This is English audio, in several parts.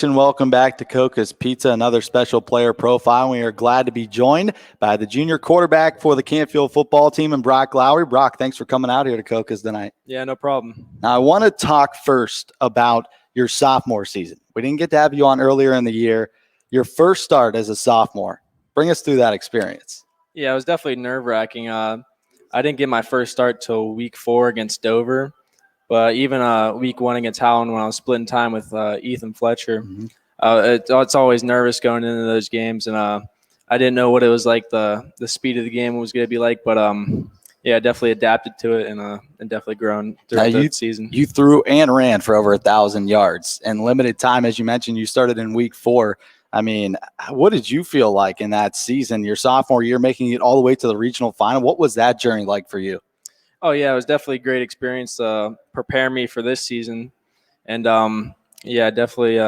And welcome back to Cocca's Pizza, another special player profile. We are glad to be joined by the junior quarterback for the Canfield football team and Broc Lowry. Broc, thanks for coming out here to Cocca's tonight. Yeah, no problem. Now, I want to talk first about your sophomore season. We didn't get to have you on earlier in the year. Your first start as a sophomore. Bring us through that experience. Yeah, it was definitely nerve-wracking. I didn't get my first start till week 4 against Dover. But even week 1 against Howland, when I was splitting time with Ethan Fletcher, it's always nervous going into those games. And I didn't know what it was like, the speed of the game was going to be like. But, yeah, definitely adapted to it and definitely grown throughout the season. You threw and ran for over 1,000 yards. And limited time, as you mentioned, you started in week 4. I mean, what did you feel like in that season, your sophomore year, making it all the way to the regional final? What was that journey like for you? Oh, yeah, it was definitely a great experience to prepare me for this season. And, yeah, definitely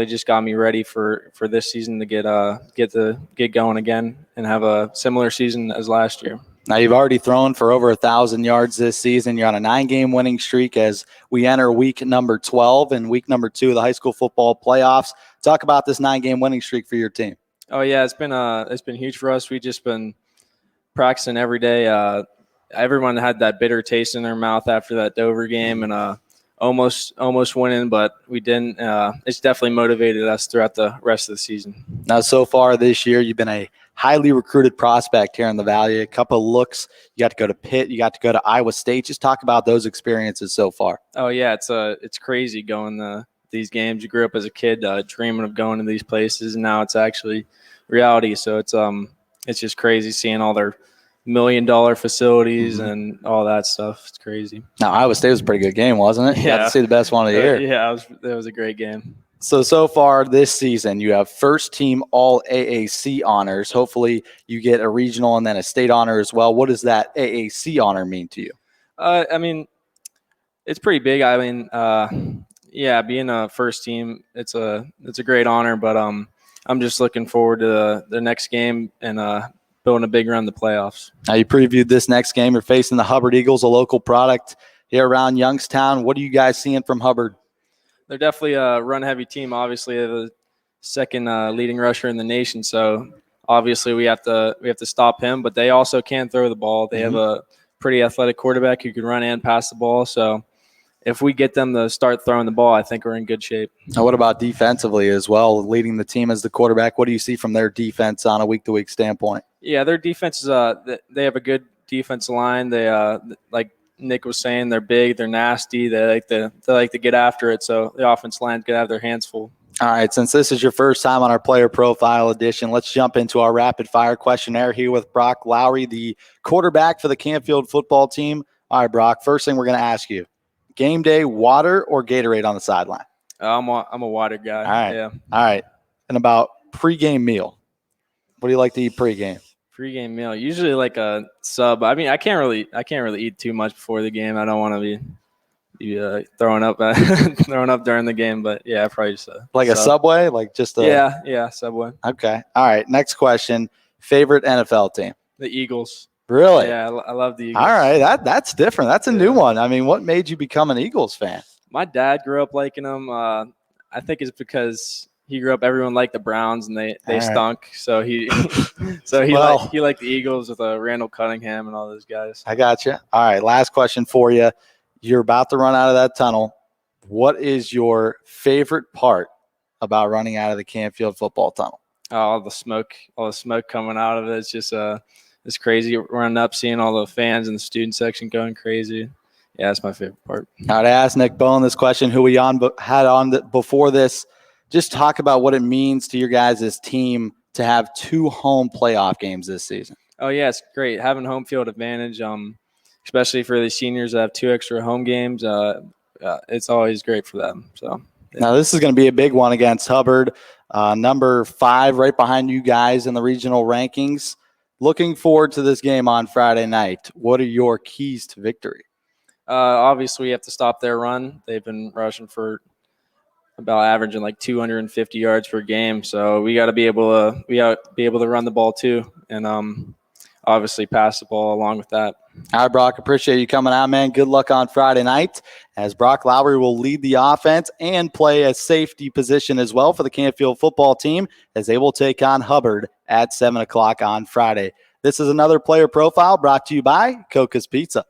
just got me ready for this season to get going again and have a similar season as last year. Now, you've already thrown for over 1,000 yards this season. You're on a 9-game winning streak as we enter week number 12 and week number 2 of the high school football playoffs. Talk about this 9-game winning streak for your team. Oh, yeah, it's been huge for us. We've just been practicing every day. Everyone had that bitter taste in their mouth after that Dover game and almost winning, but we didn't. It's definitely motivated us throughout the rest of the season. Now, so far this year, you've been a highly recruited prospect here in the Valley. A couple of looks. You got to go to Pitt. You got to go to Iowa State. Just talk about those experiences so far. Oh, yeah, it's crazy going to these games. You grew up as a kid dreaming of going to these places, and now it's actually reality. So it's just crazy seeing all their $1 million facilities and all that stuff. It's crazy. Now, Iowa State was a pretty good game, wasn't it? You got to see the best one of the year. Yeah, it was a great game. So far this season, you have first-team All-AAC honors. Hopefully you get a regional and then a state honor as well. What does that AAC honor mean to you? I mean, it's pretty big. I mean, yeah, being a first team, it's a great honor, but I'm just looking forward to the next game and building a big run in the playoffs. Now, you previewed this next game. You're facing the Hubbard Eagles, a local product here around Youngstown. What are you guys seeing from Hubbard? They're definitely a run-heavy team. Obviously, they're the second leading rusher in the nation, so obviously we have to stop him. But they also can throw the ball. They have a pretty athletic quarterback who can run and pass the ball. So if we get them to start throwing the ball, I think we're in good shape. Now, what about defensively as well, leading the team as the quarterback? What do you see from their defense on a week-to-week standpoint? Yeah, their defense is they have a good defensive line. They like Nick was saying, they're big, they're nasty, they like to get after it. So the offense line can have their hands full. All right, since this is your first time on our player profile edition, let's jump into our rapid fire questionnaire here with Broc Lowry, the quarterback for the Canfield football team. All right, Broc, first thing we're going to ask you, game day, water or Gatorade on the sideline? I'm a water guy. All right. Yeah. All right. And about pregame meal. What do you like to eat pregame? Pregame meal, usually like a sub. I mean, I can't really eat too much before the game. I don't want to be throwing up during the game. But yeah, probably just a Subway, like just a yeah Subway. Okay. All right. Next question. Favorite NFL team? The Eagles. Really? Yeah, I love the Eagles. All right, that's different. That's a new one. I mean, what made you become an Eagles fan? My dad grew up liking them. I think it's because he grew up. Everyone liked the Browns, and they stunk. So he liked the Eagles with Randall Cunningham and all those guys. I got you. All right, last question for you. You're about to run out of that tunnel. What is your favorite part about running out of the Canfield football tunnel? All the smoke coming out of it. It's just it's crazy running up, seeing all the fans in the student section going crazy. Yeah, that's my favorite part. Now, to ask Nick Bowen this question, who we had on before this, just talk about what it means to your guys' team to have 2 home playoff games this season. Oh, yeah, it's great. Having home field advantage, especially for the seniors that have 2 extra home games, it's always great for them. So yeah. Now, this is going to be a big one against Hubbard, number 5 right behind you guys in the regional rankings. Looking forward to this game on Friday night. What are your keys to victory? Obviously, we have to stop their run. They've been rushing for about averaging like 250 yards per game. So we got to be able to run the ball too, and obviously pass the ball along with that. All right, Brock, appreciate you coming out, man. Good luck on Friday night, as Broc Lowry will lead the offense and play a safety position as well for the Canfield football team, as they will take on Hubbard at 7 o'clock on Friday. This is another player profile brought to you by Cocca's Pizza.